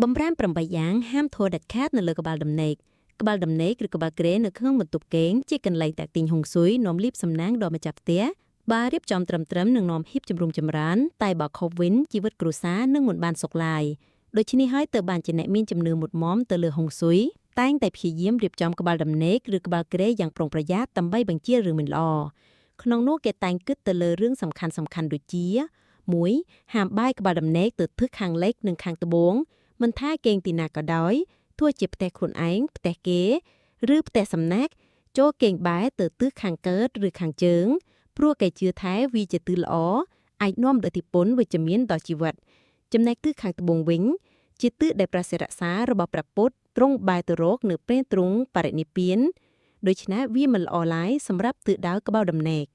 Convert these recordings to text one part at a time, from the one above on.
បំរាម8យ៉ាងហាមធ្វើដាច់ខាតនៅលើក្បាលដំណេកក្បាលដំណេកឬក្បាលក្រែនៅក្នុងបន្ទប់គេងជាកន្លែងតាក់ទាញហុងស៊ុយនាំលៀបសំណាងដល់ម្ចាស់ផ្ទះបើរៀបចំត្រឹមនឹងនាំហ៊ីបជំរុំចម្រើនតែបើខុសវិញជីវិតគ្រួសារនឹងមិនបានសុខឡើយដូច្នេះហើយទើបបានជាអ្នកមានជំនឿមុតមមទៅលើហុងស៊ុយតែងតែព្យាយាមរៀបចំក្បាលដំណេកឬក្បាលក្រែយ៉ាងប្រុងប្រយ័ត្នដើម្បីបញ្ជៀសរឿងមិនល្អក្នុងនោះគេតែងគិតទៅលើរឿងសំខាន់ដូចជា 1. ហាមបាយក្បាលដំណេកទៅទិសខាងលិចនិងខាងត្បូងមិនថាគេងទីណាក៏ដោយទោះជាផ្ទះខ្លួនឯងផ្ទះគេឬផ្ទះសំណាក់ចូលគេងបែរទៅទិសខាងកើតឬខាងជើងព្រោះគេជឿថាវាជាទិសល្អអាចនាំឥទ្ធិពលវិជ្ជមានដល់ជីវិតចំណែកទិសខាងត្បូងវិញជាទិសដែលព្រះសិរក្សារបស់ព្រះពុទ្ធទ្រង់បែរទៅរកនៅពេលទ្រង់បរិនិព្វានដូច្នេះវាមិនល្អឡើយសម្រាប់ទិសដៅក្បាលដំណេក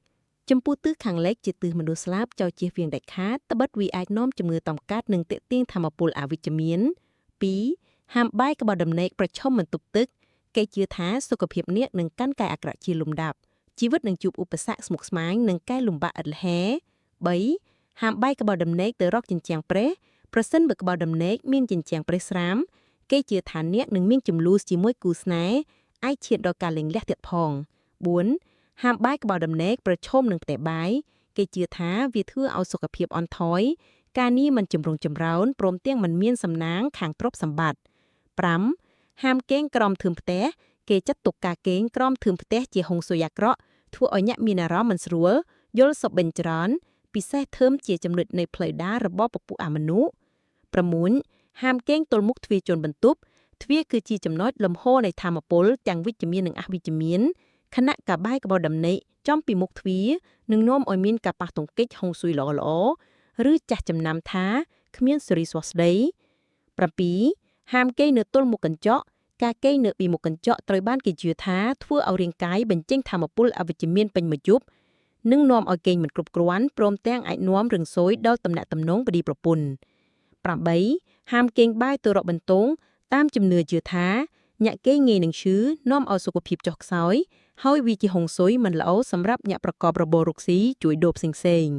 ចំពោះទិសខាងលិចជាទិសមនុស្សស្លាប់ចោលជៀសវាងដាច់ខាតត្បិតវាអាចនាំជំងឺតំកាត់និងទាក់ទាញធម្មពលអវិជ្ជមាន 2. ហាមបាយក្បាលដំណេកប្រឈមបន្ទប់ទឹកគេជឿថាសុខភាពអ្នកនឹងកាន់តែអាក្រក់ជាលំដាប់ជីវិតនឹងជួបឧបសគ្គស្មុគស្មាញនិងកែលំបាកឥតលហែ 3. ហាមបាយក្បាលដំណេកទៅរកជញ្ជាំងប្រេះប្រសិនបើក្បាលដំណេកមានជញ្ជាំងប្រេះស្រាមគេជឿថាអ្នកនឹងមានចំនួនជាមួយគូស្នេហ៍អាចឈានដល់ការលែងលះទៀតផង 4. ហាមបាយក្បាលដំណេកប្រឈមនឹងផ្ទះបាយគេជឿថាវាធ្វើឲ្យសុខភាពអន់ថយការងារមិនចម្រុងចម្រើនព្រមទាំងមិនមានសំណាងខាងទ្រព្យសម្បត្តិ 5. ហាមគេងក្រោមធឿមផ្ទះគេចាត់ទុកការគេងក្រោមធឿមផ្ទះជាហុងស៊ុយអាក្រក់ធ្វើឲ្យអ្នកមានអារម្មណ៍មិនស្រួលយល់សប្តិច្រើនពិសេសធឿមជាចំណុចនៃផ្លូវដើររបស់ពពួកអមនុស្ស 6. ហាមគេងទល់មុខទ្វារជន់បន្ទប់ទ្វារគឺជាចំណុចលំហូរនៃធម្មពលទាំងវិជ្ជមាននិងអវិជ្ជមានខណៈកាបាយក្បោដំណេកចំពីមុខទ្វារនឹងនាំឲ្យមានការប៉ះទង្គិចហុងស៊ុយល្អឬចាស់ចំណាំថាគ្មានសិរីសួស្តី 7. ហាមគេងនៅទល់មុខកញ្ចក់ការគេងនៅពីមុខកញ្ចក់ត្រូវបានគេជឿថាធ្វើឲ្យរាងកាយបញ្ចេញថាមពលអវិជ្ជមានពេញមួយយប់និងនាំឲ្យគេងមិនគ្រប់គ្រាន់ព្រមទាំងអាចនាំរឿងស៊យដល់ទំនាក់ទំនងប្តីប្រពន្ធ 8. ហាមគេងបាយទៅរកបន្ទងតាមជំនឿជឿថាអ្នកគេងងាយនឹងឈឺនាំឲ្យសុខភាពចុះខ្សោយហើយវាជាហុងស៊ុយមិនល្អសម្រាប់អ្នកប្រកបរបររកស៊ីជួញដូរផ្សេងៗ